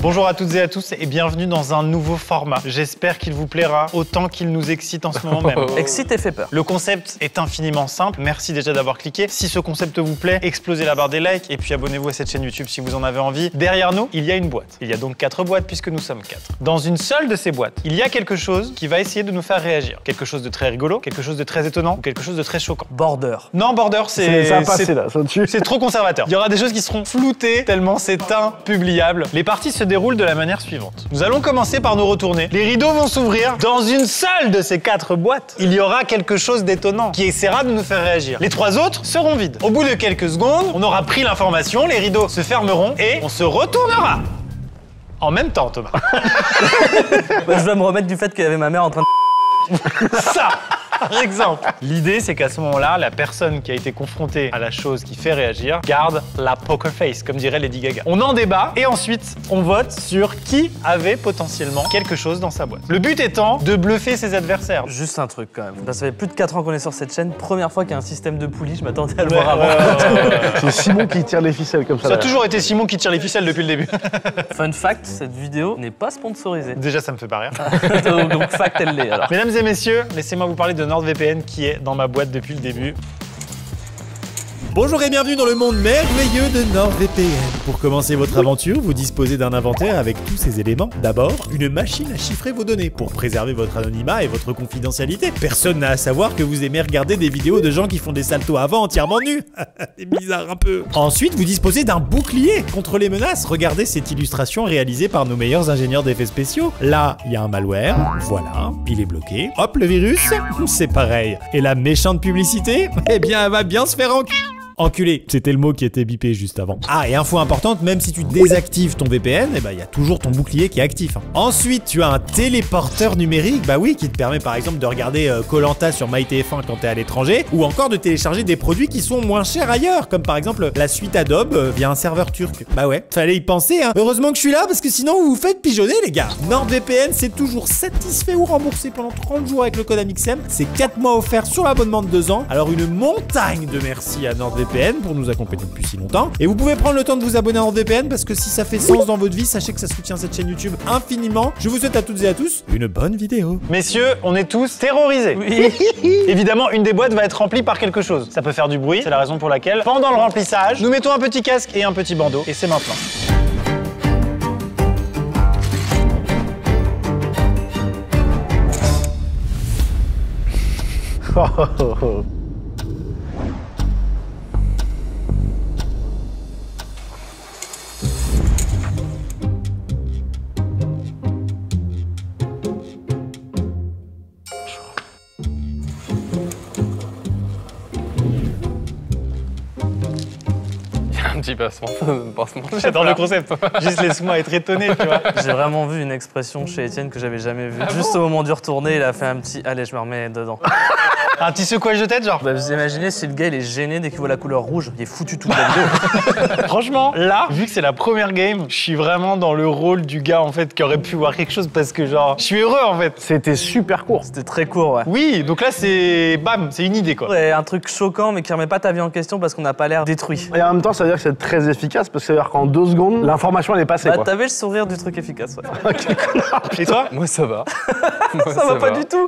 Bonjour à toutes et à tous et bienvenue dans un nouveau format. J'espère qu'il vous plaira autant qu'il nous excite en ce moment même. Excite et fait peur. Le concept est infiniment simple. Merci déjà d'avoir cliqué. Si ce concept vous plaît, explosez la barre des likes et puis abonnez-vous à cette chaîne YouTube si vous en avez envie. Derrière nous, il y a une boîte. Il y a donc 4 boîtes puisque nous sommes 4. Dans une seule de ces boîtes, il y a quelque chose qui va essayer de nous faire réagir. Quelque chose de très rigolo, quelque chose de très étonnant ou quelque chose de très choquant. Border. Non, Border, Ça a passé là, ça dessus. c'est trop conservateur. Il y aura des choses qui seront floutées tellement c'est impubliable. Les parties se déroulent de la manière suivante. Nous allons commencer par nous retourner. Les rideaux vont s'ouvrir. Dans une seule de ces 4 boîtes, il y aura quelque chose d'étonnant qui essaiera de nous faire réagir. Les 3 autres seront vides. Au bout de quelques secondes, on aura pris l'information, les rideaux se fermeront et on se retournera. En même temps, Thomas. Bah, je dois me remettre du fait qu'il y avait ma mère en train de... Ça, par exemple. L'idée, c'est qu'à ce moment-là, la personne qui a été confrontée à la chose qui fait réagir garde la poker face, comme dirait Lady Gaga. On en débat et ensuite, on vote sur qui avait potentiellement quelque chose dans sa boîte. Le but étant de bluffer ses adversaires. Juste un truc quand même. Bah, ça fait plus de 4 ans qu'on est sur cette chaîne. Première fois qu'il y a un système de poulie, je m'attendais à le voir avant. C'est Simon qui tire les ficelles comme ça. Ça a toujours été Simon qui tire les ficelles depuis le début. Fun fact, cette vidéo n'est pas sponsorisée. Déjà, ça me fait pas rire. Donc fact, elle l'est alors. Mesdames et messieurs, laissez-moi vous parler de NordVPN qui est dans ma boîte depuis le début. Bonjour et bienvenue dans le monde merveilleux de NordVPN. Pour commencer votre aventure, vous disposez d'un inventaire avec tous ces éléments. D'abord, une machine à chiffrer vos données pour préserver votre anonymat et votre confidentialité. Personne n'a à savoir que vous aimez regarder des vidéos de gens qui font des saltos avant entièrement nus. C'est bizarre un peu. Ensuite, vous disposez d'un bouclier contre les menaces. Regardez cette illustration réalisée par nos meilleurs ingénieurs d'effets spéciaux. Là, il y a un malware. Voilà, il est bloqué. Hop, le virus, c'est pareil. Et la méchante publicité, eh bien, elle va bien se faire enculé, c'était le mot qui était bipé juste avant. Ah, et info importante, même si tu désactives ton VPN, eh ben, il y a toujours ton bouclier qui est actif. Ensuite, tu as un téléporteur numérique, bah oui, qui te permet par exemple de regarder Koh-Lanta sur MyTF1 quand t'es à l'étranger, ou encore de télécharger des produits qui sont moins chers ailleurs, comme par exemple la suite Adobe via un serveur turc. Bah ouais, fallait y penser, hein. Heureusement que je suis là, parce que sinon vous vous faites pigeonner, les gars. NordVPN, c'est toujours satisfait ou remboursé pendant 30 jours avec le code AMIXM. C'est 4 mois offerts sur l'abonnement de 2 ans. Alors une montagne de merci à NordVPN pour nous accompagner depuis si longtemps. Et vous pouvez prendre le temps de vous abonner à NordVPN parce que si ça fait sens dans votre vie, sachez que ça soutient cette chaîne YouTube infiniment. Je vous souhaite à toutes et à tous une bonne vidéo. Messieurs, on est tous terrorisés. Oui. Évidemment, une des boîtes va être remplie par quelque chose. Ça peut faire du bruit, c'est la raison pour laquelle, pendant le remplissage, nous mettons un petit casque et un petit bandeau. Et c'est maintenant. Un petit passement, J'adore le concept. Juste laisse-moi être étonné, tu vois. J'ai vraiment vu une expression chez Étienne que j'avais jamais vue. Juste au moment du retourner, il a fait un petit « Allez, je me remets dedans ». Un petit secouage de tête, genre. Bah, vous imaginez si le gars il est gêné dès qu'il voit la couleur rouge, il est foutu toute la vidéo. Franchement, là, vu que c'est la première game, je suis vraiment dans le rôle du gars, en fait, qui aurait pu voir quelque chose parce que, genre, je suis heureux, en fait. C'était super court. C'était très court, ouais. Oui, donc là, c'est... Bam, c'est une idée, quoi. Ouais, un truc choquant mais qui remet pas ta vie en question parce qu'on n'a pas l'air détruit. Et en même temps, ça veut dire que c'est très efficace parce que ça veut dire qu'en 2 secondes, l'information elle est passée. Bah, Quoi. t'avais le sourire du truc efficace, ouais. Et toi? Moi ça va. Moi, Ça va pas du tout.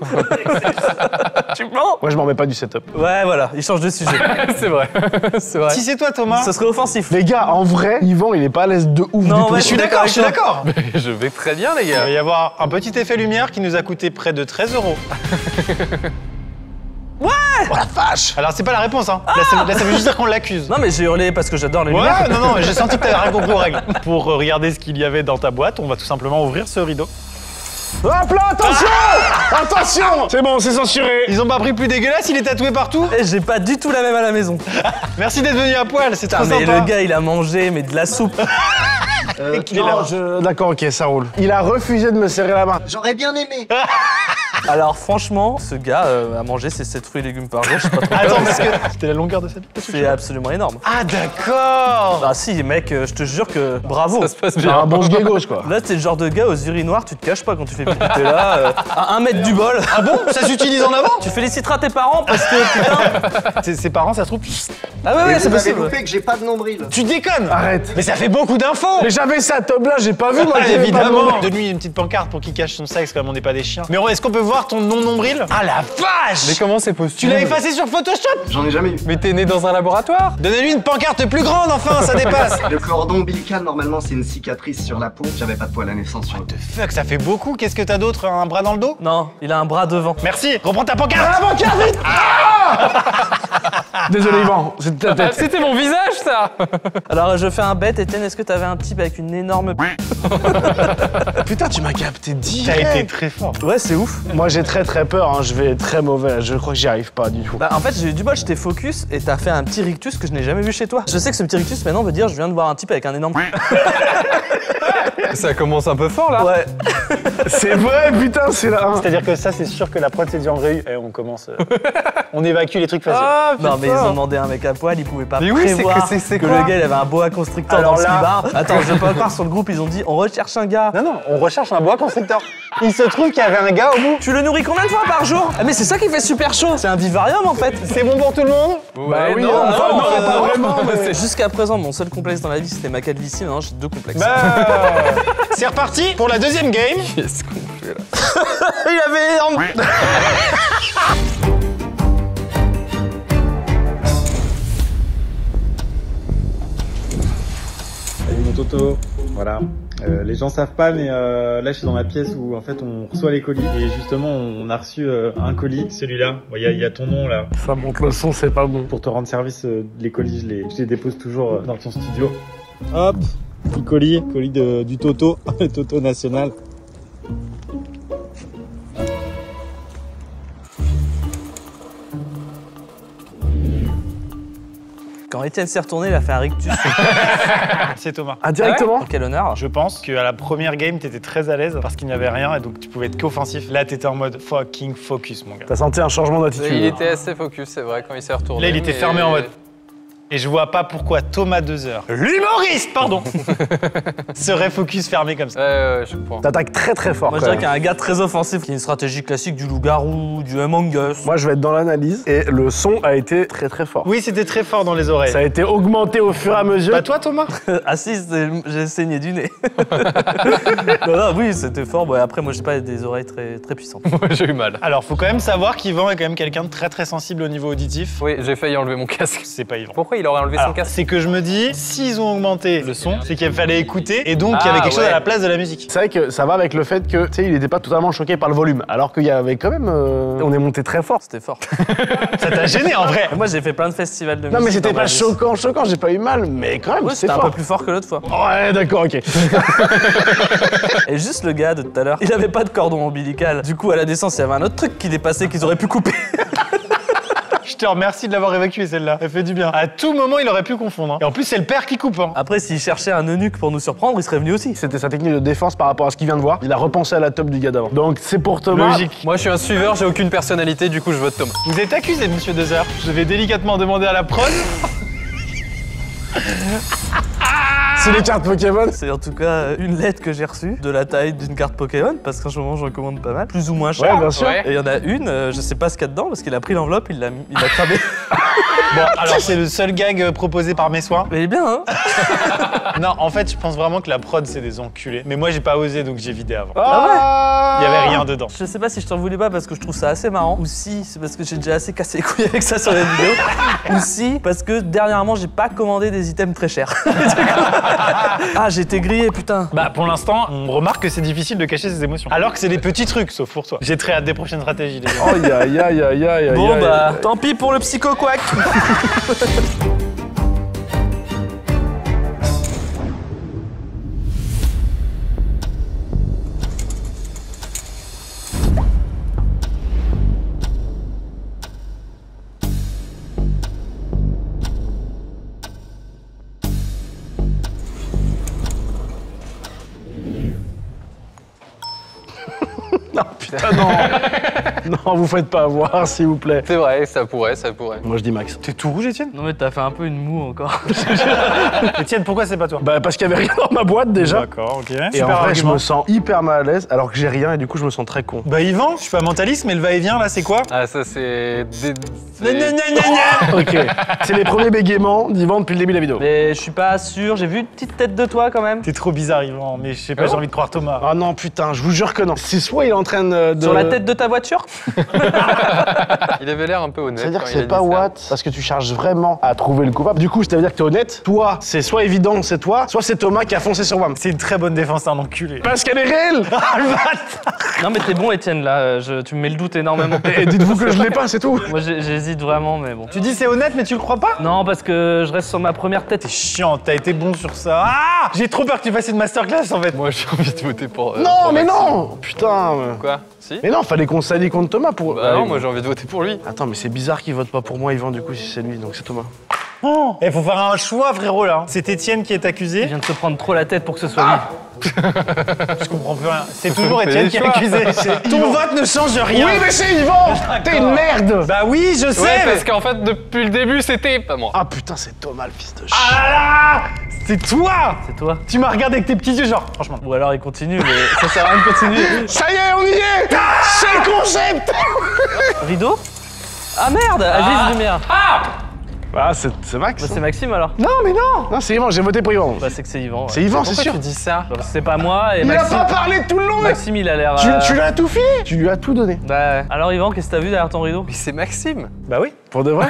Tu mens? Moi, je m'en remets pas du setup. Ouais, voilà, il change de sujet. C'est vrai. C'est vrai. Si c'est toi, Thomas... Ce serait offensif. Les gars, en vrai, Yvan, il est pas à l'aise de ouf Non, du tout. ouais, Je suis d'accord, je suis d'accord. Je vais très bien les Il gars. va y avoir un petit effet lumière qui nous a coûté près de 13 €. Oh la vache! Alors, c'est pas la réponse, hein. Là, ça veut juste dire qu'on l'accuse. Non mais j'ai hurlé parce que j'adore les lumières. Ouais, non, j'ai senti que t'avais rien compris aux règles. Pour regarder ce qu'il y avait dans ta boîte, on va tout simplement ouvrir ce rideau. Hop là, attention! Attention! C'est bon, c'est censuré. Ils ont pas pris plus dégueulasse, il est tatoué partout. Et j'ai pas du tout la même à la maison. Merci d'être venu à poil, c'est trop Mais sympa. le gars il a mangé mais de la soupe. qu'il est là. D'accord, ok, ça roule. Il a refusé de me serrer la main. J'aurais bien aimé. Alors franchement, ce gars a mangé ses 7 fruits et légumes par jour, je sais pas trop. Attends, parce que c'était la longueur de sa vie. C'est absolument énorme. Ah d'accord. Ah si, mec, je te jure que bravo. Ça se passe C'est bien. un bon sgay gauche, quoi. Là, t'es le genre de gars aux urinoirs, tu te caches pas quand tu fais pipi. T'es là, à 1 mètre du bol. Ah bon? Ça s'utilise en avant? Tu féliciteras tes parents parce que putain. Ses parents, ça se trouve. Ah ouais, ouais, c'est Vous avez possible. loupé que j'ai pas de nombril. Tu déconnes. Arrête. Mais ça fait beaucoup d'infos. Mais j'avais ça top là, j'ai pas vu, moi. Ah, qu'il y avait pas de évidemment. nom. Donne-lui une petite pancarte pour qu'il cache son sexe, comme on n'est pas des chiens. Mais est-ce qu'on peut voir ton non-nombril? Ah la vache. Mais comment c'est Tu possible? l'as effacé sur Photoshop? J'en ai jamais eu. Mais t'es né dans un laboratoire? Donnez-lui une pancarte plus grande, enfin, ça dépasse. Le cordon ombilical, normalement, c'est une cicatrice sur la peau. J'avais pas de poil à naissance sur le dos. Fuck, ça fait beaucoup. Qu'est-ce que t'as d'autre? Un bras dans le dos? Non, il a un bras devant. Merci. Reprends ta pancarte. Ah, mon cœur, vite. Désolé, Yvan, c'est ta Ah, tête. c'était mon visage, ça. Alors, je fais un bête, Étienne, est-ce que t'avais un type avec une énorme... Putain, tu m'as capté T'as direct. été très fort. Ouais, c'est ouf. Moi, j'ai très peur, hein. Je vais être très mauvais. Je crois que j'y arrive pas du tout. Bah, en fait, j'ai eu du bol, j'étais focus et t'as fait un petit rictus que je n'ai jamais vu chez toi. Je sais que ce petit rictus, maintenant, veut dire je viens de voir un type avec un énorme... Ça commence un peu fort, là. Ouais. C'est vrai, putain, c'est là. C'est-à-dire que ça, c'est sûr que la prod, c'est du en vrai. Et on commence. On évacue les trucs faciles. Ah, Non, mais ils ont demandé un mec à poil, ils pouvaient pas Mais oui, c'est prévoir que c'est que quoi le gars il avait un boa constrictor Alors dans le là- slibard. Attends, je peux pas croire sur le groupe, ils ont dit on recherche un gars. Non, on recherche un boa constrictor. Il se trouve qu'il y avait un gars au bout. Tu le nourris combien de fois par jour? Ah mais c'est ça qui fait super chaud. C'est un vivarium en fait. C'est bon pour tout le monde? Bah oui, non, enfin, non, non, pas vraiment, mais... Jusqu'à présent, mon seul complexe dans la vie c'était ma calvitie, maintenant j'ai 2 complexes. Bah, c'est reparti pour la deuxième game. Qu'est-ce qu'on fait, là? il avait énorme. Salut mon Toto, voilà. Les gens savent pas, mais là je suis dans la pièce où en fait on reçoit les colis et justement on a reçu un colis, celui-là. Il y a ton nom là. Ça monte le son, c'est pas bon. Pour te rendre service, les colis je les dépose toujours dans ton studio. Hop, petit colis du Toto, le Toto national. Quand Étienne s'est retourné, il a fait un rictus. C'est Thomas. Ah, directement? Quel honneur. Je pense qu'à la première game, t'étais très à l'aise parce qu'il n'y avait rien et donc tu pouvais être qu'offensif. Là, t'étais en mode fucking focus, mon gars. T'as senti un changement d'attitude? Il était assez focus, c'est vrai, quand il s'est retourné. Là, il était mais- fermé en mode. Et je vois pas pourquoi Thomas 2 heures, l'humoriste, pardon, serait focus fermé comme ça. Ouais, je comprends. T'attaques très fort. Moi je quand dirais même. qu'un gars très offensif qui a une stratégie classique du loup-garou, du Among Us. Moi, je vais être dans l'analyse et le son a été très fort. Oui, c'était très fort dans les oreilles. Ça a été augmenté au fur et à mesure. Pas toi, Thomas? Ah si, j'ai saigné du nez. non, oui, c'était fort. Bon, après, moi, j'ai pas des oreilles très puissantes. Moi, j'ai eu mal. Alors, faut quand même savoir qu'Yvan est quand même quelqu'un de très sensible au niveau auditif. Oui, j'ai failli enlever mon casque. C'est pas Yvan. Pourquoi il aurait enlevé Alors, son casque? c'est que je me dis, s'ils ont augmenté le son, c'est qu'il fallait écouter et donc il y avait Ah, quelque chose ouais. à la place de la musique. C'est vrai que ça va avec le fait que, tu sais, il était pas totalement choqué par le volume. Alors qu'il y avait quand même. On est monté très fort. C'était fort. Ça t'a gêné en vrai. Moi, j'ai fait plein de festivals de musique. Non, mais c'était dans ma pas vie. choquant, j'ai pas eu mal, mais quand même, Ouais, c'était c'était un fort. peu plus fort que l'autre fois. Ouais, d'accord, ok. Et juste le gars de tout à l'heure, il avait pas de cordon ombilical. Du coup, à la descente, il y avait un autre truc qui dépassait qu'ils auraient pu couper. Je te remercie de l'avoir évacué celle-là. Elle fait du bien. À tout moment, il aurait pu confondre. hein. Et en plus, c'est le père qui coupe. hein. Après, s'il cherchait un eunuque pour nous surprendre, il serait venu aussi. C'était sa technique de défense par rapport à ce qu'il vient de voir. Il a repensé à la top du gars d'avant. Donc c'est pour Thomas. Logique. Moi, je suis un suiveur, j'ai aucune personnalité, du coup, je vote Thomas. Vous êtes accusé, monsieur 2 heures. Je vais délicatement demander à la prod. C'est les cartes Pokémon. C'est en tout cas une lettre que j'ai reçue de la taille d'une carte Pokémon, parce qu'en ce moment, j'en commande pas mal, plus ou moins cher. Ouais, bien sûr. Ouais. Et il y en a une, je sais pas ce qu'il y a dedans, parce qu'il a pris l'enveloppe, il l'a cramé. Bon, alors c'est le seul gag proposé par mes soins. Mais il est bien, hein. Non, en fait, je pense vraiment que la prod, c'est des enculés. Mais moi, j'ai pas osé, donc j'ai vidé avant. Ah Il y avait rien dedans. Je sais pas si je t'en voulais pas parce que je trouve ça assez marrant, ou si c'est parce que j'ai déjà assez cassé les couilles avec ça sur la vidéo, ou si parce que dernièrement j'ai pas commandé des items très chers. Ah, j'ai été grillé, putain. Bah, pour l'instant, on remarque que c'est difficile de cacher ses émotions. Alors que c'est des petits trucs, sauf pour toi. J'ai très hâte des prochaines stratégies, les gars. Aïe, aïe, aïe, aïe, aïe. Bon aïe, bah, aïe. tant pis pour le psycho-quack. Putain, non. Non, vous faites pas avoir, s'il vous plaît. C'est vrai, ça pourrait, ça pourrait. Moi, je dis Max. T'es tout rouge, Étienne? Non mais t'as fait un peu une moue encore. Étienne, pourquoi c'est pas toi? Bah, parce qu'il y avait rien dans ma boîte déjà. D'accord, ok. Et en vrai, je me sens hyper mal à l'aise alors que j'ai rien et du coup, je me sens très con. Bah Yvan, je suis pas mentaliste, mais le va-et-vient là, c'est quoi? Ah, ça c'est. Gna, gna, gna, gna, gna. Ok. C'est les premiers bégaiements d'Yvan depuis le début de la vidéo. Mais je suis pas sûr, j'ai vu une petite tête de toi quand même. T'es trop bizarre, Yvan, mais je sais pas, Ah j'ai bon envie de croire Thomas. Ah non, putain, je vous jure que non. C'est soit il est en train de. Sur la tête de ta voiture? Il avait l'air un peu honnête. C'est-à-dire quand que il a c'est dit pas ça. Watt parce que tu cherches vraiment à trouver le coupable. Du coup, ça veut dire que t'es honnête. Toi, c'est soit évident, c'est toi, soit c'est Thomas qui a foncé sur Wam. C'est une très bonne défense, c'est un enculé. Parce qu'elle est réelle. Ah, le bâtard. Non mais t'es bon Étienne là, tu me mets le doute énormément. Et dites-vous que je l'ai pas, c'est tout. Moi j'hésite vraiment mais bon. Tu dis c'est honnête, mais tu le crois pas? Non parce que je reste sur ma première tête. T'es chiant, t'as été bon sur ça. Ah, j'ai trop peur que tu fasses une masterclass en fait. Moi j'ai envie de voter pour. Non, pour mais Maxime. non. Putain. Quoi? Si? Mais non, fallait qu'on s'allie contre Thomas pour. Bah non, moi j'ai envie de voter pour lui. Attends, mais c'est bizarre qu'il vote pas pour moi, Yvan, du coup, si c'est lui, donc c'est Thomas. Oh, faut faire un choix, frérot là. C'est Étienne qui est Il accusé. vient de se prendre trop la tête pour que ce soit lui. Je comprends plus rien. C'est toujours Fais Étienne des qui est choix. accusé. Ton vote ne change rien. Oui, mais c'est Yvan. T'es une merde. Bah oui, je sais. Ouais, mais- parce qu'en fait, depuis le début, c'était pas moi. Ah putain, c'est Thomas, le fils de chien. Ah là là, c'est toi. C'est toi. Tu m'as regardé avec tes petits yeux, genre, franchement. Ou alors il continue mais ça sert à rien de continuer. Ça y est, on y est. C'est le concept. Rideau? Ah merde, Aziz Lumière. Ah, c'est Max. Bah, c'est Maxime alors. Non, mais non. Non, c'est Yvan, j'ai voté pour Yvan. Bah c'est que c'est Yvan. ouais. C'est Yvan, c'est Pourquoi sûr. tu dis ça? Bah, c'est pas moi et Il a Maxime. pas parlé tout le long. Maxime il a l'air. Tu lui as tout filé. Tu lui as tout donné. Bah alors Yvan, qu'est-ce que t'as vu derrière ton rideau? Mais c'est Maxime. Bah oui. Pour de vrai.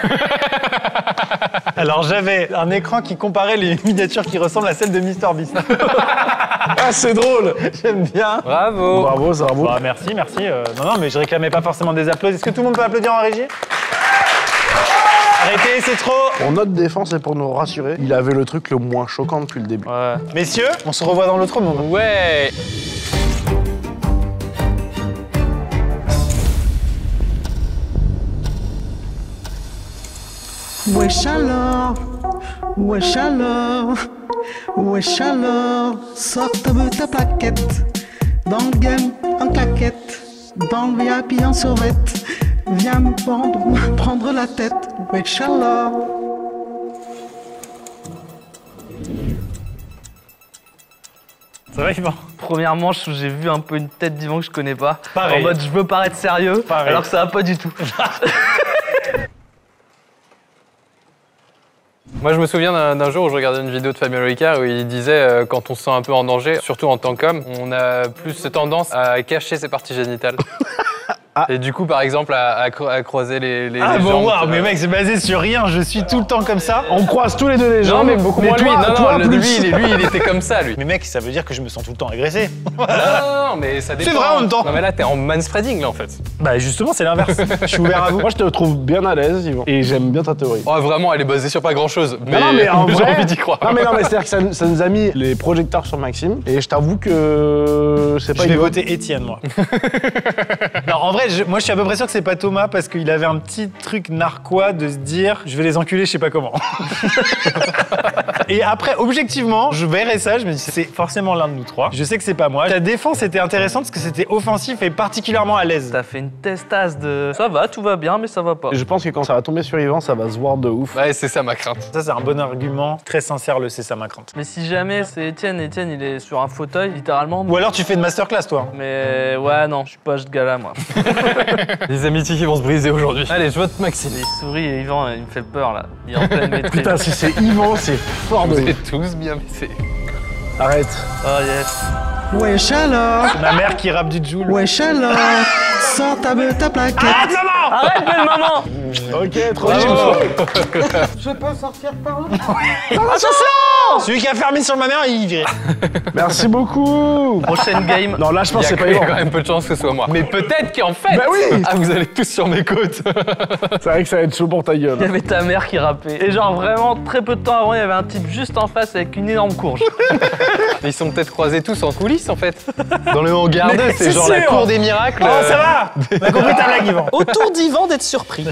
Alors j'avais un écran qui comparait les miniatures qui ressemblent à celles de MrBeast. Ah, c'est drôle. J'aime bien. Bravo. Bravo, c'est bravo. Bah merci, merci. Non, non, mais je réclamais pas forcément des applaudissements. Est-ce que tout le monde peut applaudir en régie? Arrêtez, c'est trop. Pour notre défense et pour nous rassurer, il avait le truc le moins choquant depuis le début. Ouais. Messieurs, on se revoit dans l'autre monde. Ouais. Wesh alors, wesh alors, wesh alors, sors ta plaquette, dans le game en claquette, dans le VIP en survette, viens me prendre la tête, wesh alors. Ça va, Yvan? Première manche où j'ai vu un peu une tête d'Yvan que je connais pas. Pareil. En mode je veux paraître sérieux, Pareil. alors que ça va pas du tout. Moi, je me souviens d'un jour où je regardais une vidéo de Fabien Ricard où il disait quand on se sent un peu en danger, surtout en tant qu'homme, on a plus tendance à cacher ses parties génitales. Et du coup, par exemple, à croiser les Ah les bon, jambes. waouh, mais mec, c'est basé sur rien. Je suis tout le temps comme ça. On croise tous les deux les gens. Non, mais beaucoup moins lui. toi, Non, toi non, plus. lui, il était comme ça, lui. Mais mec, ça veut dire que je me sens tout le temps agressé. Non, mais ça dépend. C'est vrai en même temps. Non, mais là, t'es en manspreading, là, en fait. Bah justement, c'est l'inverse. Je suis ouvert à vous. Moi, je te trouve bien à l'aise, Yvan. Et j'aime bien ta théorie. Oh, vraiment, elle est basée sur pas grand-chose. Mais, non, mais en j'ai vrai. envie d'y croire. Non, mais c'est-à-dire que ça nous a mis les projecteurs sur Maxime. Et je t'avoue que c'est pas Je vais Yvan. voter Étienne, moi. Non, en vrai, moi, je suis à peu près sûr que c'est pas Thomas parce qu'il avait un petit truc narquois de se dire je vais les enculer, je sais pas comment. Et après, objectivement, je verrais ça, je me dis c'est forcément l'un de nous trois. Je sais que c'est pas moi. Ta défense était intéressante parce que c'était offensif et particulièrement à l'aise. T'as fait une testasse de. Ça va, tout va bien, mais ça va pas. Je pense que quand ça va tomber sur Yvan, ça va se voir de ouf. Ouais, c'est ça ma crainte. Ça, c'est un bon argument. Très sincère, c'est ça ma crainte. Mais si jamais c'est Étienne, il est sur un fauteuil, littéralement. Ou alors tu fais une masterclass, toi. Mais ouais, non, je suis pas ce gars-là, moi. Les amitiés qui vont se briser aujourd'hui. Allez, je vote Maxime. Il sourit et Yvan, il me fait peur là. Il est en pleine maîtrise. Putain, si c'est Yvan, c'est fort de Vous ouf. êtes tous bien baissés. Arrête. Oh yes. Wesh alors, C'est ma mère qui rappe du Joule. wesh alors, sors ta plaquette. Arrête, maman! Arrête, belle maman! Ok, trop Bravo. bien. Je peux sortir par là? Celui qui a fermé sur ma mère, il virait. Merci beaucoup. Prochaine game. Non, là, je Il pense y que a c'est pas il y a Yvan. quand même peu de chances que ce soit moi. Mais peut-être qu'en fait. Bah oui. Ah, vous allez tous sur mes côtes. C'est vrai que ça va être chaud pour ta gueule. Il y avait ta mère qui rappait. Et genre vraiment très peu de temps avant, il y avait un type juste en face avec une énorme courge. Ils sont peut-être croisés tous en coulisses en fait. Dans le hangar 2, Mais c'est c'est genre la sûr. cour des miracles. Oh, ça va! On a compris ta blague, Yvan. Autour d'Yvan d'être surpris.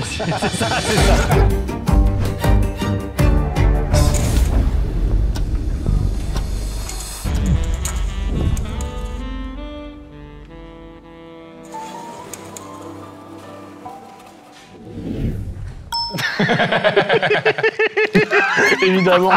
Évidemment.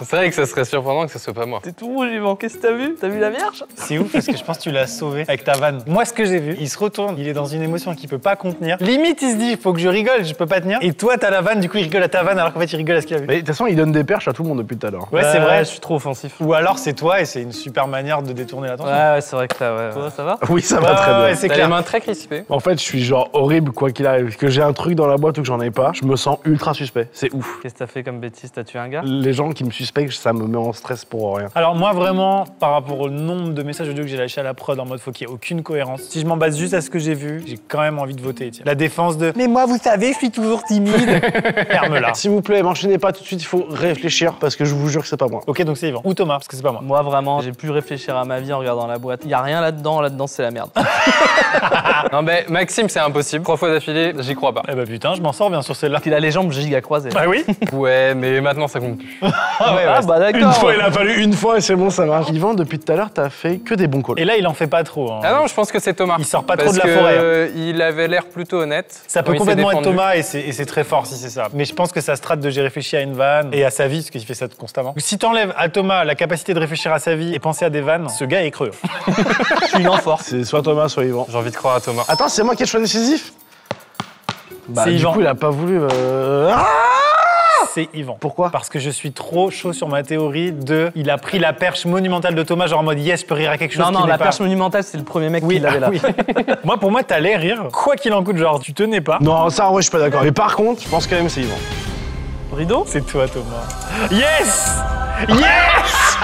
C'est vrai que ça serait surprenant que ce soit pas moi. T'es tout rouge, Yvan. Qu'est-ce que t'as vu? T'as vu la Vierge? C'est ouf parce que je pense que tu l'as sauvé avec ta vanne. Moi, ce que j'ai vu, il se retourne, il est dans une émotion qu'il peut pas contenir. Limite, il se dit, faut que je rigole, je peux pas tenir. Et toi, t'as la vanne, du coup, il rigole à ta vanne alors qu'en fait, il rigole à ce qu'il a vu. Mais de toute façon, il donne des perches à tout le monde depuis tout à l'heure. Ouais, c'est vrai. Je suis trop offensif. Ou alors, c'est toi et c'est une super manière de détourner l'attention. Ouais, c'est vrai que t'as. Ouais. Toi, ça va? Oui, ça va très bien. Ouais, c'est T'as les clair. mains très crispées. En fait, je suis genre horrible quoi qu'il arrive. Que j'ai un truc dans la boîte ou que j'en ai pas, je me sens ultra suspect. C'est ouf. Qu'est-ce que t'as fait comme bêtise? T'as tué un gars? Les gens qui me suspectent, ça me met en stress pour rien. Alors moi vraiment, par rapport au nombre de messages audio que j'ai lâchés à la prod en mode faut qu'il n'y ait aucune cohérence, si je m'en base juste à ce que j'ai vu, j'ai quand même envie de voter Étienne. La défense de « Mais moi vous savez, je suis toujours timide !» Ferme-la. S'il vous plaît, m'enchaînez pas tout de suite, il faut réfléchir parce que je vous jure que c'est pas moi. Ok, donc c'est Yvan. Ou Thomas, parce que c'est pas moi. Moi, vraiment, j'ai pu réfléchir à ma vie en regardant la boîte. Y a rien là-dedans, c'est la merde. Non, mais Maxime, c'est impossible. 3 fois d'affilée, j'y crois pas. Eh bah putain, je m'en sors bien sur celle-là. Il a les jambes giga croisées. Bah oui. Ouais, mais maintenant, ça compte plus. Ah ouais, ouais. bah d'accord. Une fois, il a fallu une fois et c'est bon, ça marche. Yvan, depuis tout à l'heure, t'as fait que des bons calls. Et là, il en fait pas trop. Hein. Ah non, je pense que c'est Thomas. Il sort pas trop Parce de la que, forêt. Hein. Il avait l'air plutôt honnête. Ça peut quand il s'est complètement être défendu. Thomas et c'est très fort si c'est ça. Mais je pense que ça se traite de j'ai réfléchi à une vanne et à sa vie, parce qu'il fait ça constamment. Si t'enlèves à Thomas la capacité de réfléchir à sa vie et penser à des vannes, ce gars est creux. Je suis une enfant. C'est soit Thomas, soit Yvan. J'ai envie de croire à Thomas. Attends, c'est moi qui ai le choix décisif. Bah, C'est du Yvan. coup, il a pas voulu. C'est Yvan. Pourquoi? Parce que je suis trop chaud sur ma théorie de il a pris la perche monumentale de Thomas, genre en mode yes, je peux rire à quelque chose. Non, qui n'est la pas... perche monumentale, c'est le premier mec Oui, qui l'avait là. oui. Moi, pour moi, t'allais rire, quoi qu'il en coûte, genre tu tenais pas. Non, ça, en vrai, je suis pas d'accord. Mais par contre, je pense quand même que c'est Yvan. Rideau? C'est toi, Thomas. Yes! Yes!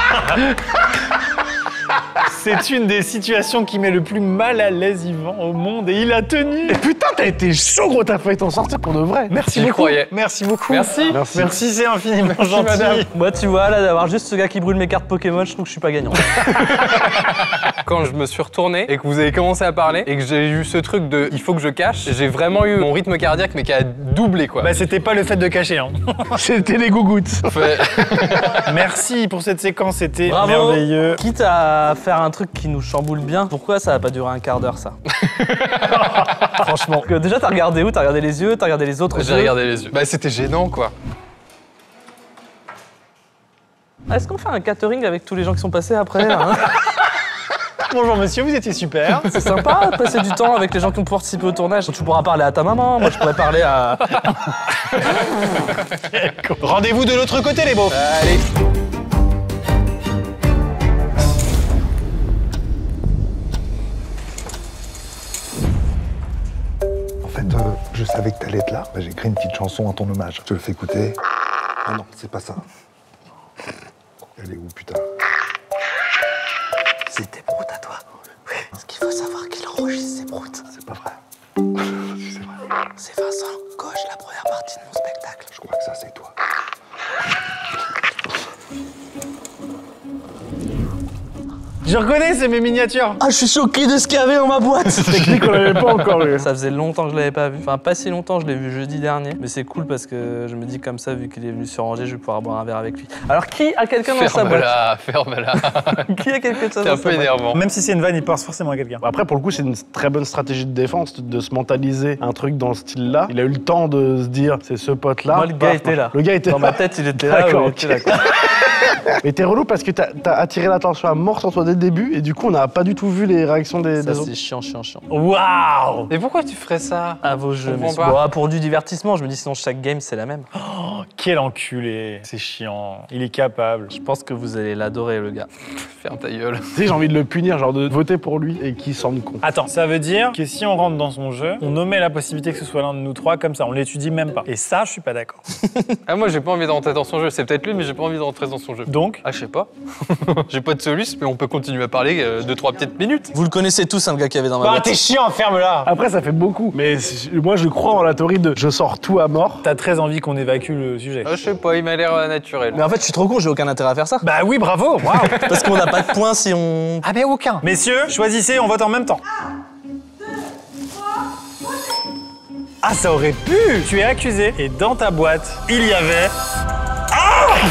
C'est une des situations qui met le plus mal à l'aise Yvan au monde et il a tenu. Et putain, t'as été chaud, gros, t'as failli t'en sortir pour de vrai. Merci J'y beaucoup. croyais. Merci beaucoup. Merci. Merci. Merci, c'est infiniment gentil. madame. Moi, tu vois, là, d'avoir juste ce gars qui brûle mes cartes Pokémon, je trouve que je suis pas gagnant. Quand je me suis retourné et que vous avez commencé à parler et que j'ai eu ce truc de il faut que je cache, j'ai vraiment eu mon rythme cardiaque mais qui a doublé quoi. Bah, c'était pas le fait de cacher. Hein. C'était les gougouttes. Fait- Merci pour cette séquence, c'était Bravo. merveilleux. Quitte à faire un truc qui nous chamboule bien, pourquoi ça va pas durer un quart d'heure, ça? Franchement. Parce que déjà, t'as regardé où? T'as regardé les yeux? T'as regardé les autres J'ai yeux? regardé les yeux. Bah c'était gênant quoi. Est-ce qu'on fait un catering avec tous les gens qui sont passés après hein? Bonjour monsieur, vous étiez super. C'est sympa de passer du temps avec les gens qui ont participé au tournage. Tu pourras parler à ta maman, moi je pourrais parler à... Rendez-vous de l'autre côté les beaufs. Allez. En fait, je savais que t'allais être là. Bah, j'ai écrit une petite chanson en ton hommage. Je te le fais écouter. Ah non, c'est pas ça. Elle est où, putain? C'était Prout à toi. Ce qu'il faut savoir qu'il enregistre ses Prout. C'est pas vrai. Si, c'est vrai. C'est Vincent, gauche, la première partie de mon spectacle. Je crois que ça, c'est toi. Je reconnais, c'est mes miniatures. Ah, je suis choqué de ce qu'il y avait dans ma boîte. Technique, on l'avait pas encore eu. Ça faisait longtemps que je l'avais pas vu. Enfin, pas si longtemps, je l'ai vu jeudi dernier. Mais c'est cool parce que je me dis comme ça, vu qu'il est venu se ranger, je vais pouvoir boire un verre avec lui. Alors, qui a quelqu'un dans sa boîte? Ferme-la. Qui a quelqu'un C'est dans un sa peu boîte? énervant. Même si c'est une vanne, il pense forcément à quelqu'un. Après, pour le coup, c'est une très bonne stratégie de défense de se mentaliser un truc dans ce style-là. Il a eu le temps de se dire, c'est ce pote-là. Moi, le gars était là. Le gars était Dans là. ma tête, il était là. D'accord, il ok. était là, quoi. Mais t'es relou parce que t'as attiré l'attention à mort sur toi dès le début et du coup, on n'a pas du tout vu les réactions des Ça, autres. c'est chiant, chiant, chiant. Waouh! Mais pourquoi tu ferais ça? À vos jeux, mais comprends pas. pour du divertissement, je me dis sinon chaque game c'est la même. Quel enculé. C'est chiant. Il est capable. Je pense que vous allez l'adorer, le gars. Ferme ta gueule. Tu sais, j'ai envie de le punir, genre de voter pour lui et qu'il s'en con. Attends, ça veut dire que si on rentre dans son jeu, on omet la possibilité que ce soit l'un de nous trois comme ça, on l'étudie même pas. Et ça, je suis pas d'accord. Ah moi j'ai pas envie de rentrer dans son jeu. C'est peut-être lui mais j'ai pas envie de rentrer dans son jeu. Donc, Ah je sais pas. J'ai pas de soluce mais on peut continuer à parler 2-3 petites minutes. Vous le connaissez tous, hein, le gars qui avait dans ma bah boîte. t'es chiant, ferme-la. Après, ça fait beaucoup. Mais moi, je crois en la théorie de je sors tout à mort. T'as très envie qu'on évacue le sujet. Ah, je sais pas, il m'a l'air naturel. Mais en fait, je suis trop con, j'ai aucun intérêt à faire ça. Bah oui, bravo. Waouh. Parce qu'on n'a pas de points si on... Ah mais aucun. Messieurs, choisissez, on vote en même temps. Ah, ça aurait pu. Tu es accusé et dans ta boîte, il y avait... Ah!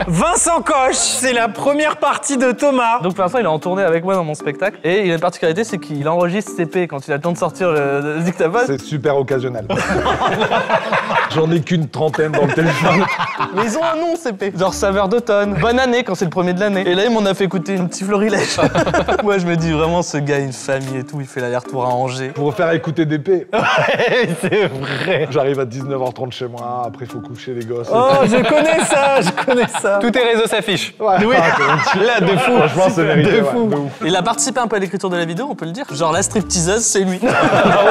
Vincent Coche, c'est la première partie de Thomas. Donc pour l'instant, il est en tournée avec moi dans mon spectacle. Et il a une particularité, c'est qu'il enregistre CP quand il a le temps de sortir le dictaphone. C'est super occasionnel. J'en ai qu'une trentaine dans le téléphone. Mais ils ont un nom, CP. Genre saveur d'automne. Bonne année quand c'est le premier de l'année. Et là, il m'en a fait écouter une petite florilège. Moi, je me dis vraiment, ce gars a une famille et tout. Il fait l'aller-retour à Angers. Pour faire écouter DP. Ouais, c'est vrai. J'arrive à 19h30 chez moi, après il faut coucher les gosses. Oh, je connais ça, je connais ça. Tous tes réseaux s'affichent. Ouais, Oui, là, de fou. Franchement, c'est mérité. De ouais, fou. de ouf. Il a participé un peu à l'écriture de la vidéo, on peut le dire. Genre la stripteaseuse, c'est lui. Oh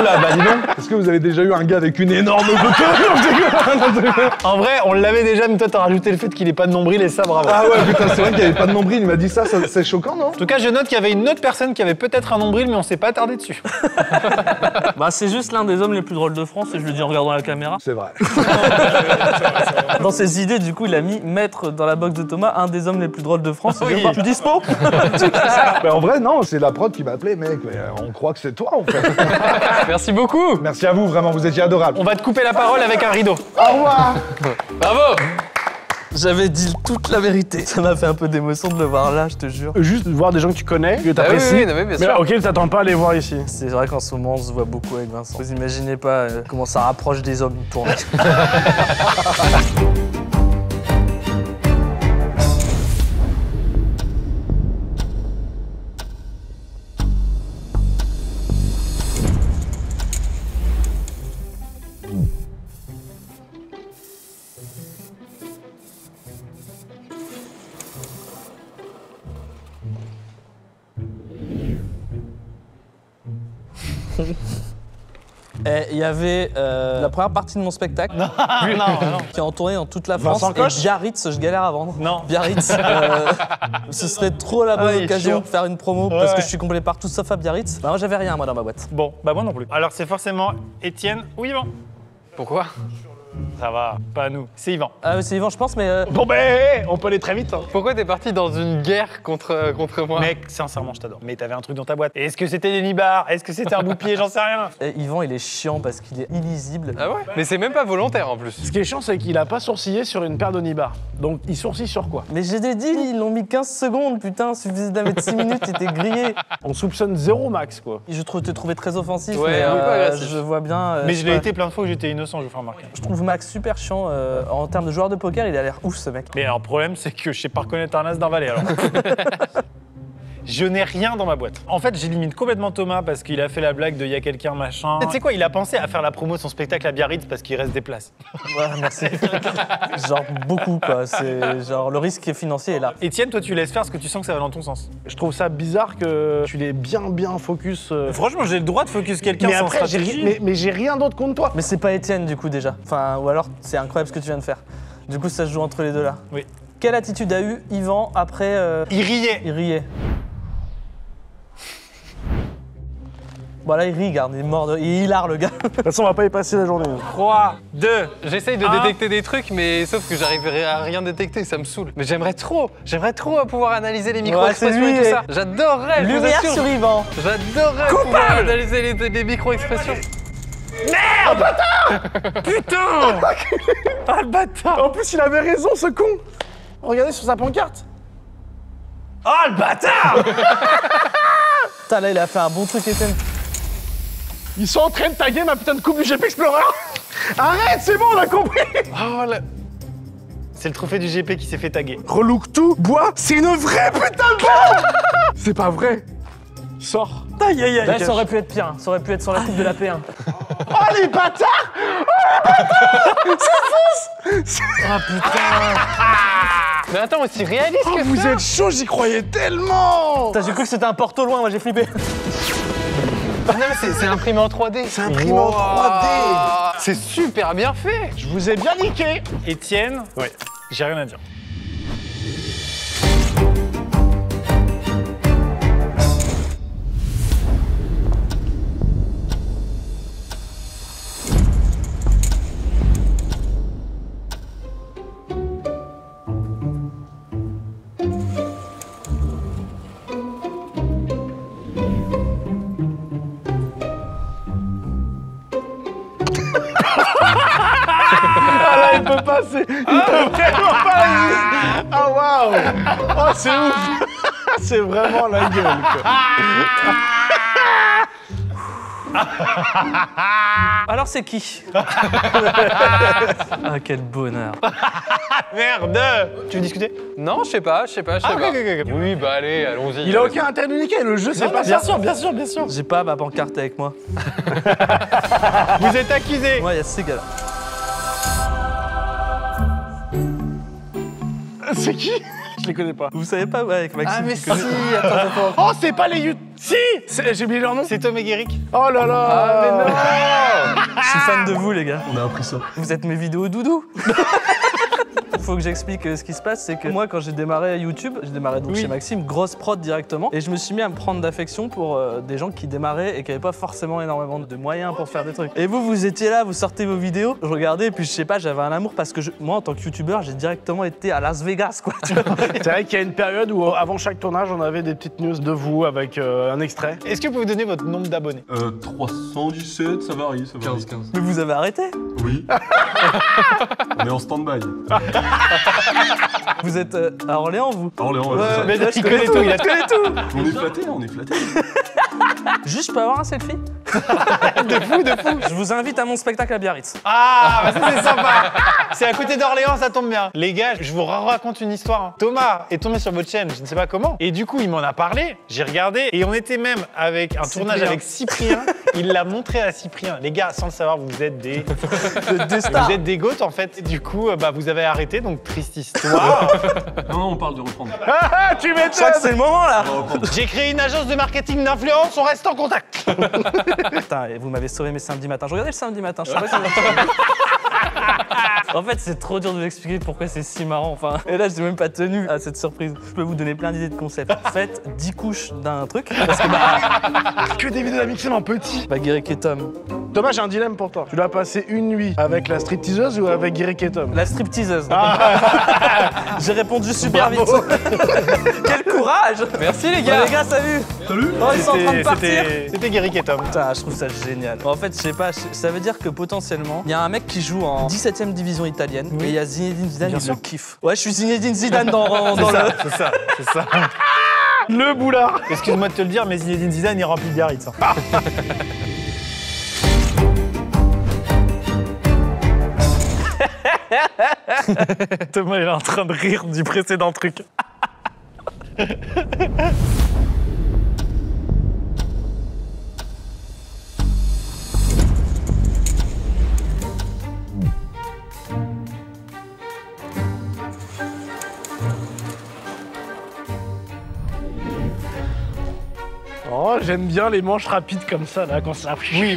là, bah dis donc. Est-ce que vous avez déjà eu un gars avec une énorme bouteille? En vrai, on l'avait déjà, mais toi, t'as rajouté le fait qu'il ait pas de nombril et ça, bravo. Ah ouais, putain, c'est vrai qu'il n'y avait pas de nombril, il m'a dit ça c'est choquant, non? En tout cas, je note qu'il y avait une autre personne qui avait peut-être un nombril, mais on s'est pas attardé dessus. Bah c'est juste l'un des hommes les plus drôles de France et je le dis en regardant la caméra. C'est vrai. Dans ses idées, du coup, il a mis mettre dans la box de Thomas un des hommes les plus drôles de France. Oui. Tu dispo? Mais en vrai, non, c'est la prod qui m'a appelé, mec. Mais on croit que c'est toi, en fait. Merci beaucoup. Merci à vous, vraiment, vous étiez adorables. On va te couper la parole avec un rideau. Au revoir. Bravo. J'avais dit toute la vérité. Ça m'a fait un peu d'émotion de le voir là, je te jure. Juste voir des gens que tu connais, que Ah oui, t'apprécies. oui, non, mais bien Mais sûr. auquel t'attends pas à les voir ici. C'est vrai qu'en ce moment, on se voit beaucoup avec Vincent. Vous imaginez pas comment ça rapproche des hommes une tournée. Et il y avait la première partie de mon spectacle qui est en tournée dans toute la France. Vincent Coche et Biarritz, je galère à vendre. Non. Biarritz, ce serait trop la bonne Ah, il est occasion chiant. de faire une promo Ouais, parce que ouais. je suis complet partout sauf à Biarritz. Bah, moi j'avais rien moi dans ma boîte. Bon, bah moi non plus. Alors c'est forcément Étienne ou Yvan. Pourquoi? Ça va, pas nous. C'est Yvan. Ah oui, c'est Yvan je pense mais Bon ben, on peut aller très vite. Hein. Pourquoi t'es parti dans une guerre contre moi? Mec, sincèrement, je t'adore. Mais t'avais un truc dans ta boîte. Est-ce que c'était des nibards? Est-ce que c'était un bout-pied? J'en sais rien. Yvan il est chiant parce qu'il est illisible. Ah ouais? Mais c'est même pas volontaire en plus. Ce qui est chiant, c'est qu'il a pas sourcillé sur une paire de nibards. Donc il sourcille sur quoi? Mais j'ai dit, ils l'ont mis 15 secondes, putain, suffisait de la mettre 6 minutes, il était grillé. On soupçonne 0 max, quoi. Je te trouvais très offensif, Ouais, mais un peu agressif. je vois bien. Mais je je sais l'ai pas. été plein de fois où j'étais innocent, je vous fais remarquer. Je trouve Max super chiant. En termes de joueur de poker, il a l'air ouf ce mec. Mais alors, le problème, c'est que je sais pas reconnaître un as d'un valet, alors. Je n'ai rien dans ma boîte. En fait, j'élimine complètement Thomas parce qu'il a fait la blague de « y a quelqu'un, machin ». Tu sais quoi, il a pensé à faire la promo de son spectacle à Biarritz parce qu'il reste des places. Ouais, merci. Genre beaucoup quoi. C'est genre le risque financier est là. Étienne, toi, tu laisses faire parce que tu sens que ça va dans ton sens. Je trouve ça bizarre que tu l'aies bien focus. Franchement, j'ai le droit de focus quelqu'un Mais sans après, stratégie. mais j'ai rien d'autre contre toi. Mais c'est pas Étienne du coup déjà. Enfin, ou alors c'est incroyable ce que tu viens de faire. Du coup, ça se joue entre les deux là. Oui. Quelle attitude a eu Yvan après Il riait. Il riait. Bon là, il rit, regarde, il est mort de... Il est hilar le gars. De toute façon, on va pas y passer la journée. 3, 2, J'essaye de détecter des trucs, mais sauf que j'arriverai à rien détecter, ça me saule. Mais j'aimerais trop pouvoir analyser les micro-expressions c'est lui, et tout et- ça. J'adorerais, je vous Lumière assure. sur Yvan. J'adorerais pouvoir analyser les micro-expressions. putain. Ah, le bâtard. En plus, il avait raison, ce con. Regardez sur sa pancarte. Ah, le bâtard. Putain, là, il a fait un bon truc, Étienne. Ils sont en train de taguer ma putain de coupe du GP Explorer. Arrête, c'est bon, on a compris. Oh, là. C'est le trophée du GP qui s'est fait taguer. Relook tout, bois, c'est une vraie putain de bombe. C'est pas vrai. Sors. Aïe, aïe, aïe. Là, ça aurait pu être pire. Hein. Ça aurait pu être sur la coupe de la P1. Oh, les bâtards. Ah, putain. Mais attends, aussi réaliste Oh, que vous ça. êtes chaud, j'y croyais tellement. Putain, j'ai cru que c'était un porte au loin, moi j'ai flippé. Ah non, mais c'est imprimé en 3D. C'est imprimé en 3D. C'est super bien fait. Je vous ai bien niqué. Étienne, Ouais. j'ai rien à dire. peut pas, il peut vraiment pas résister. Ah waouh. Oh c'est ouf. C'est vraiment la gueule quoi. Alors c'est qui? Ah quel bonheur. Merde. Tu veux discuter? Non, je sais pas. ok. Oui, bah allez, allons-y. Il a aucun intérêt de niquer, le jeu c'est pas bien ça. sûr. J'ai pas ma pancarte avec moi. Vous êtes accusé. Moi il y a ces gars-là. C'est qui? Je les connais pas. Vous savez pas, ouais, avec Maxime. Ah mais tu si, connais. attends. Oh c'est pas les YouTube. Si. J'ai oublié leur nom. C'est Tom et Guéric. Oh là là. Ah mais non. Je suis fan de vous les gars. On a appris ça. Vous êtes mes vidéos doudou. Faut que j'explique ce qui se passe, c'est que moi quand j'ai démarré YouTube, j'ai démarré donc chez Maxime, grosse prod directement, et je me suis mis à me prendre d'affection pour des gens qui démarraient et qui n'avaient pas forcément énormément de moyens pour faire des trucs. Et vous étiez là, vous sortez vos vidéos, je regardais et puis je sais pas, j'avais un amour parce que moi en tant que youtubeur, j'ai directement été à Las Vegas quoi. Tu vois. C'est vrai qu'il y a une période où avant chaque tournage, on avait des petites news de vous avec un extrait. Est-ce que vous pouvez donner votre nombre d'abonnés? 317, ça varie, 15. Mais vous avez arrêté? Oui. On est en stand-by. Vous êtes à Orléans vous? Orléans, ouais, c'est ça. Mais il connaît tout, il a tout. On est flattés. Juste, je peux avoir un selfie? De fou. Je vous invite à mon spectacle à Biarritz. Ah, bah ça c'est sympa. C'est à côté d'Orléans, ça tombe bien. Les gars, je vous raconte une histoire. Hein. Thomas est tombé sur votre chaîne, je ne sais pas comment. Et du coup, il m'en a parlé. J'ai regardé et on était même avec un tournage avec Cyprien. Il l'a montré à Cyprien. Les gars, sans le savoir, vous êtes des stars. Vous êtes des goats en fait. Et du coup, bah vous avez arrêté, donc triste histoire. Non, on parle de reprendre. Ah, tu Je crois m'étonnes. que c'est le moment là. J'ai créé une agence de marketing d'influence. On reste en contact. Putain, et vous m'avez sauvé mes samedis matins. Je regardais le samedi matin, je savais pas que En fait, c'est trop dur de vous expliquer pourquoi c'est si marrant. Enfin, et là, je n'ai même pas tenu à cette surprise. Je peux vous donner plein d'idées de concepts. Faites 10 couches d'un truc. Parce que Que des vidéos d'Amixem en petit. bah, Guéric et Tom. Thomas, j'ai un dilemme pour toi. Tu dois passer une nuit avec la stripteaseuse ou avec Guéric et Tom? La stripteaseuse. J'ai répondu super vite. Quel courage. Merci les Bah, gars. les gars, salut. Salut. Oh, ils sont en train de partir. C'était Guéric et Tom. Putain, je trouve ça génial. En fait, je sais pas, ça veut dire que potentiellement, il y a un mec qui joue en 17ème division italienne et il y a Zinedine Zidane, il le kiffe. Ouais, je suis Zinedine Zidane dans le... C'est ça. Le boulard. Excuse-moi de te le dire, mais Zinedine Zidane, il remplit Biarritz. Hein. Thomas, il est en train de rire du précédent truc. Oh, j'aime bien les manches rapides comme ça, là, quand ça... Oui.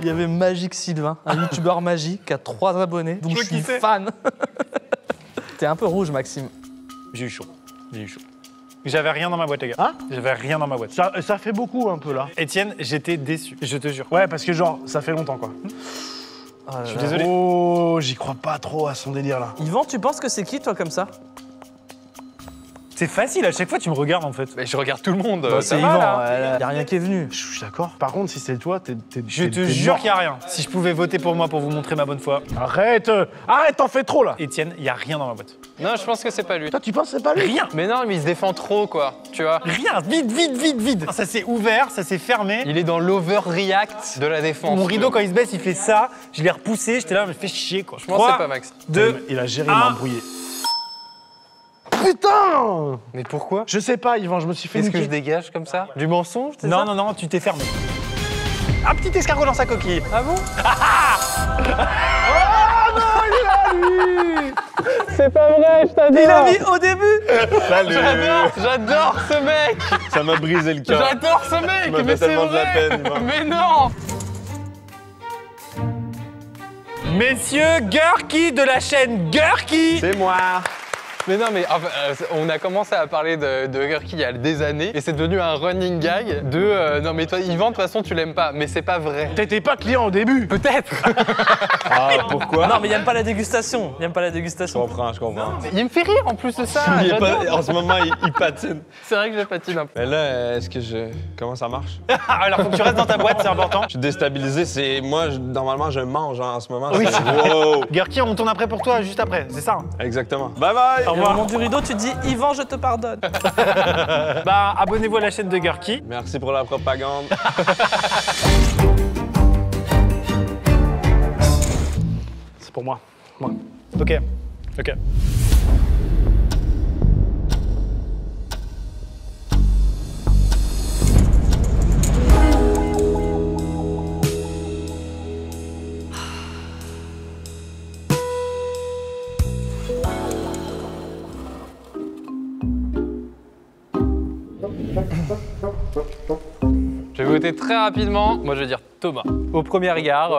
Il y avait Magique Sylvain, un youtubeur magique qui a 3 abonnés, dont je suis fan. T'es un peu rouge, Maxime. J'ai eu chaud. J'avais rien dans ma boîte, les gars. Hein? J'avais rien dans ma boîte. Ça fait beaucoup un peu là. Étienne, j'étais déçu, je te jure. Ouais, parce que genre, ça fait longtemps quoi. Oh, Je suis désolé. Oh, j'y crois pas trop à son délire là. Yvan, tu penses que c'est qui, toi, comme ça? C'est facile, à chaque fois tu me regardes en fait. Mais je regarde tout le monde. Bah, ça c'est va, Yvan, là. y a rien qui est venu. Je suis d'accord. Par contre, si c'est toi, Je te jure qu'il n'y a rien. Si je pouvais voter pour moi pour vous montrer ma bonne foi. Arrête, t'en fais trop là. Étienne, il n'y a rien dans ma boîte. Non, je pense que c'est pas lui. Toi, tu penses que c'est pas lui? Rien. Mais non, mais il se défend trop, quoi. Tu vois. Rien, vide. Ça s'est ouvert, ça s'est fermé. Il est dans l'overreact de la défense. Mon rideau, quand il se baisse, il fait ça. Je l'ai repoussé, j'étais là, me fait chier quoi. Je pense que c'est pas Max. 2, Il a géré, il m'a embrouillé. Putain! Mais pourquoi? Je sais pas, Yvan, je me suis fait Est-ce que niquer. je dégage comme ça? Du mensonge, c'est Non, ça? non, tu t'es fermé. Un petit escargot dans sa coquille. Ah bon? C'est pas vrai, je t'adore. Il a mis au début. J'adore ce mec! Ça m'a brisé le cœur. J'adore ce mec! m'as fait Mais c'est tellement de la vrai! peine, Yvan. Mais non! Messieurs, Gurky de la chaîne Gurky. C'est moi. Mais non, mais enfin, on a commencé à parler de Gurki il y a des années et c'est devenu un running gag de non mais toi Yvan de toute façon tu l'aimes pas, mais c'est pas vrai. T'étais pas client au début. Peut-être. Ah, pourquoi? Non, mais il aime pas la dégustation. Il aime pas la dégustation. Je comprends. Il me fait rire en plus de ça. Il est pas- j'adore. en ce moment, il patine. C'est vrai que je patine un peu. Mais là, est-ce que je. Comment ça marche? Alors faut que tu restes dans ta boîte, c'est important. Je suis déstabilisé, c'est. Moi, normalement, je mange hein, en ce moment. Oui. c'est- Wow! Gurki, on tourne après pour toi, juste après, c'est ça. Exactement. Bye bye! Au moment du rideau, tu dis Yvan, je te pardonne. Bah, abonnez-vous à la chaîne de Gurki. Merci pour la propagande. C'est pour moi. Ok, ok. Je vais voter très rapidement. Moi, je vais dire Thomas. Au premier regard,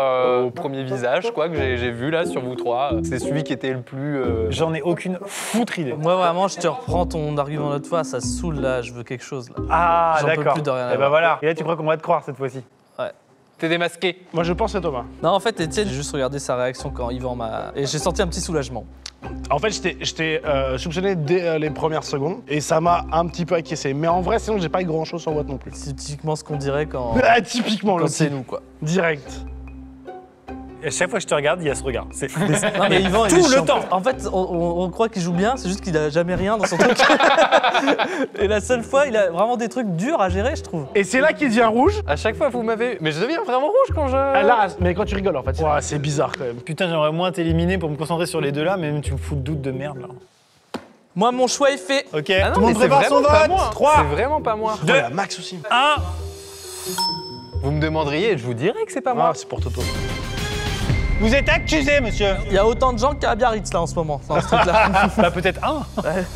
au premier visage, quoi, que j'ai vu là sur vous trois, c'est celui qui était le plus. J'en ai aucune foutre idée. Moi, vraiment, je te reprends ton argument l'autre fois. Ça saoule là. Je veux quelque chose là. Ah, J'en peux d'accord. plus de rien Et bah avoir. voilà. Et là, tu crois qu'on va te croire cette fois-ci? Ouais. T'es démasqué. Moi, je pense à Thomas. Non, en fait, Étienne, j'ai juste regardé sa réaction quand Yvan m'a. Et j'ai senti un petit soulagement. En fait, je t'ai soupçonné dès les premières secondes et ça m'a un petit peu acquiescé. Mais en vrai, sinon, j'ai pas eu grand chose sur boîte non plus. C'est typiquement ce qu'on dirait quand. Ah, typiquement, le quand c'est type. nous, quoi. Direct. Et chaque fois que je te regarde, il y a ce regard. C'est Non, mais Yvan, il tout est le chiant. temps. En fait, on croit qu'il joue bien, c'est juste qu'il a jamais rien dans son truc. Et la seule fois, il a vraiment des trucs durs à gérer, je trouve. Et c'est là qu'il devient rouge. À chaque fois, vous m'avez. Mais je deviens vraiment rouge quand je. Ah, là, mais quand tu rigoles, en fait. Ouais, c'est bizarre quand même. Putain, j'aimerais moins t'éliminer pour me concentrer sur les deux là, mais même tu me fous le doute de merde là. Moi, mon choix est fait. Ok, Ah non, tout le mais monde c'est prépare son vraiment pas vote. moi. 3, C'est vraiment pas moi. 2, Ouais, Max aussi. 1. Vous me demanderiez et je vous dirais que c'est pas moi. Ah, c'est pour Toto. Vous êtes accusé, monsieur. Il y a autant de gens qu'à Biarritz là en ce moment, dans ce truc-là. Bah peut-être un.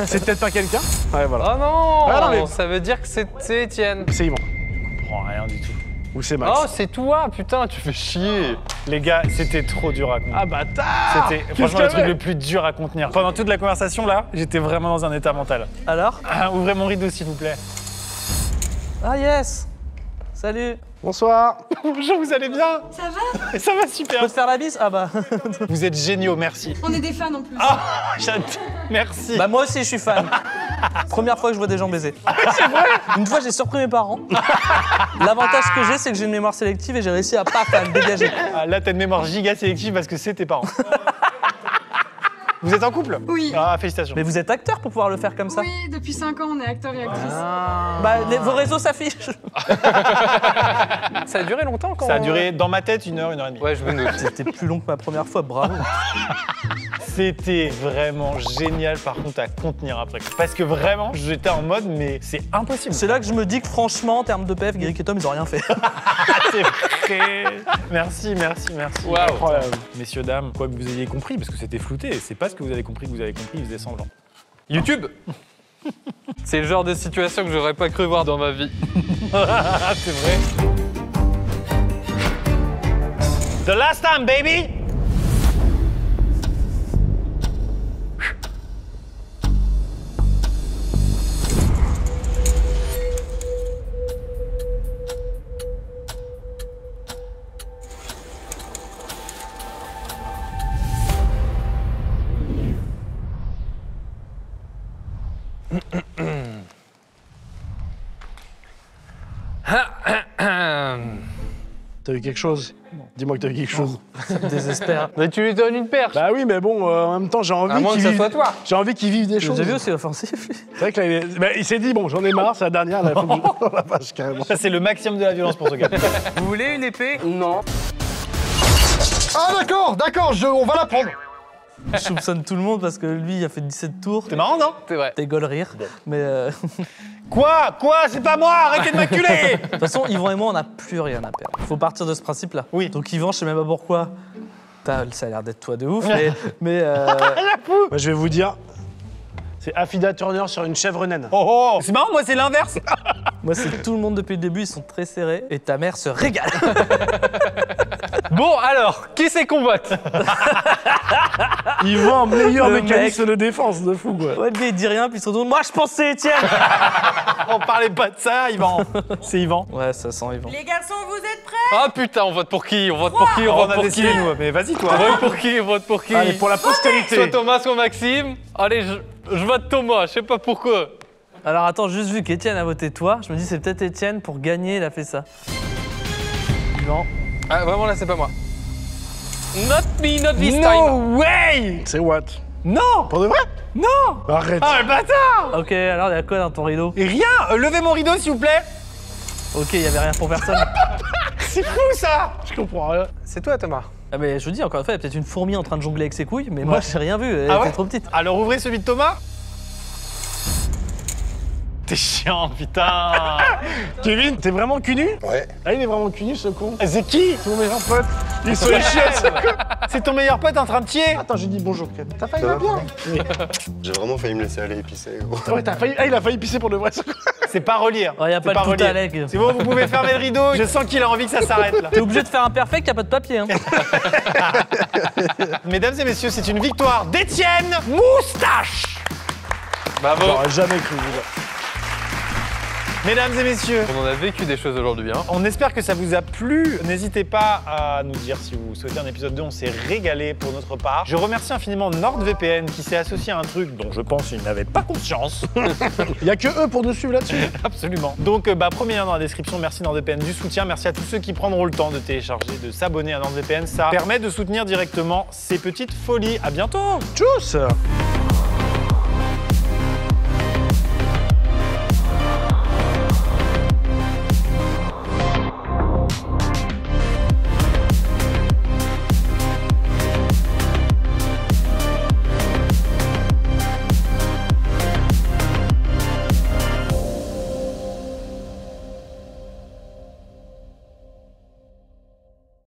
C'est peut-être pas quelqu'un. Ouais, voilà. Oh non, Ah non, mais- ça veut dire que c'est Étienne. C'est Yvan. Je comprends rien du tout. Ou c'est Max. Oh, c'est toi, putain, tu fais chier. Les gars, c'était trop dur à contenir. Ah, bâtard. C'était Qu'est-ce franchement qu'il le y truc avait le plus dur à contenir. Pendant toute la conversation là, j'étais vraiment dans un état mental. Alors? Ah, ouvrez mon rideau s'il vous plaît. Ah yes. Salut. Bonsoir. Bonjour, vous allez bien? Ça va? Ça va Je super. peux te faire la bise? Ah bah. Vous êtes géniaux, merci. On est des fans en plus. Ah, j'adore. Merci. Bah moi aussi je suis fan. Première fois que je vois des gens baiser. C'est vrai? Une fois j'ai surpris mes parents. L'avantage que j'ai c'est que j'ai une mémoire sélective et j'ai réussi à paf à me dégager. Ah, là, t'as une mémoire giga sélective parce que c'est tes parents. Vous êtes en couple? Oui. Ah, félicitations. Mais vous êtes acteur pour pouvoir le faire comme ça? Oui, depuis 5 ans, on est acteurs et actrices. Bah vos réseaux s'affichent. Ça a duré longtemps quand. Ça a duré dans ma tête 1 heure, 1 heure et demie. Ouais, je me doute. C'était plus long que ma première fois, bravo. C'était vraiment génial par contre à contenir après. Parce que vraiment, j'étais en mode, mais c'est impossible. C'est là que je me dis que franchement, en termes de PF, Guéric et Tom, ils ont rien fait. C'est vrai. Merci, merci, merci. Waouh. Incroyable. Messieurs, dames, quoi que vous ayez compris, parce que c'était flouté, c'est pas ce que vous avez compris, ils faisaient semblant. YouTube. C'est le genre de situation que j'aurais pas cru voir dans ma vie. C'est vrai. The last time, baby! T'as eu quelque chose? Dis-moi que t'as eu quelque chose. Ça me désespère. Mais tu lui donnes une perche. Bah oui, mais bon, en même temps, j'ai À envie moins que qu'ils ça vivent... soit toi. J'ai envie qu'ils vivent des choses. J'ai vu aussi offensif. C'est vrai que là, il s'est dit, bon, j'en ai marre, c'est la dernière, là, il faut que je... Oh la vache, carrément. Ça, c'est le maximum de la violence pour ce gars. Vous voulez une épée? Non. Ah d'accord, on va la prendre. Je soupçonne tout le monde parce que lui, il a fait 17 tours. C'est marrant, non? C'est vrai. T'es goal rire. Mais Quoi? C'est pas moi! Arrêtez de m'acculer! de toute façon, Yvan et moi, on n'a plus rien à perdre. Faut partir de ce principe-là. Oui. Donc Yvan, je sais même pas pourquoi. Ça a l'air d'être toi de ouf, mais Bah, je vais vous dire, c'est Affida Turner sur une chèvre naine. Oh! C'est marrant, moi, c'est l'inverse! moi, c'est tout le monde depuis le début, ils sont très serrés. Et ta mère se régale. Bon, alors, qui c'est qu'on vote? Yvan, meilleur Le mécanisme mec. de défense de fou, quoi. Ouais, le gars, il dit rien, puis il se retourne. Moi, je pensais Étienne. On parlait pas de ça, Yvan. C'est Yvan. Ouais, ça sent Yvan. Les garçons, vous êtes prêts? Ah putain, on vote pour qui? On vote pour qui? On vote a pour qui? décidé, nous. Mais vas-y, toi. On vote pour qui? On vote pour qui? Allez, pour la postérité. Soit Thomas, soit Maxime. Allez, je vote Thomas, je sais pas pourquoi. Alors attends, juste vu qu'Étienne a voté toi, je me dis c'est peut-être Étienne pour gagner, il a fait ça. Yvan. Ah, vraiment, là, c'est pas moi. Not me, not this time. No way. C'est what? Non. Pour de vrai? Non. Arrête. Ah, le bâtard. Ok, alors il y a quoi dans ton rideau? Et rien. Levez mon rideau, s'il vous plaît. Ok, il y avait rien pour personne. C'est fou, ça. Je comprends rien. C'est toi, Thomas. Ah mais je vous dis encore une fois, il y a peut-être une fourmi en train de jongler avec ses couilles, mais moi j'ai rien vu, elle Ah était ouais trop petite. Alors, ouvrez celui de Thomas. T'es chiant, putain. Kevin, t'es vraiment cul nu? Ouais. Ah, il est vraiment cul nu, ce con. C'est qui? C'est mon meilleur pote. Il est sur les chiottes. C'est ton meilleur pote en train de chier. Attends, j'ai dit bonjour, Kevin. Ta faille va bien? J'ai vraiment failli me laisser aller épicer, gros. Ouais, t'as failli. Ah, il a failli pisser pour de vrai, ce con. C'est pas relire. Il y a C'est pas de tout relire. à l'aigle. C'est bon, vous pouvez fermer le rideau. Je sens qu'il a envie que ça s'arrête là. T'es obligé de faire un perfect, y a pas de papier. Hein. Mesdames et messieurs, c'est une victoire d'Étienne Moustache. Bravo. J'aurais jamais cru, vous. Mesdames et messieurs, On en a vécu des choses aujourd'hui, hein. on espère que ça vous a plu. N'hésitez pas à nous dire si vous souhaitez un épisode 2. On s'est régalé pour notre part. Je remercie infiniment NordVPN qui s'est associé à un truc dont je pense qu'ils n'avaient pas conscience. Il y a que eux pour nous suivre là-dessus. Absolument. Donc, premier lien dans la description. Merci NordVPN du soutien. Merci à tous ceux qui prendront le temps de télécharger, de s'abonner à NordVPN. Ça permet de soutenir directement ces petites folies. À bientôt. Tchuss.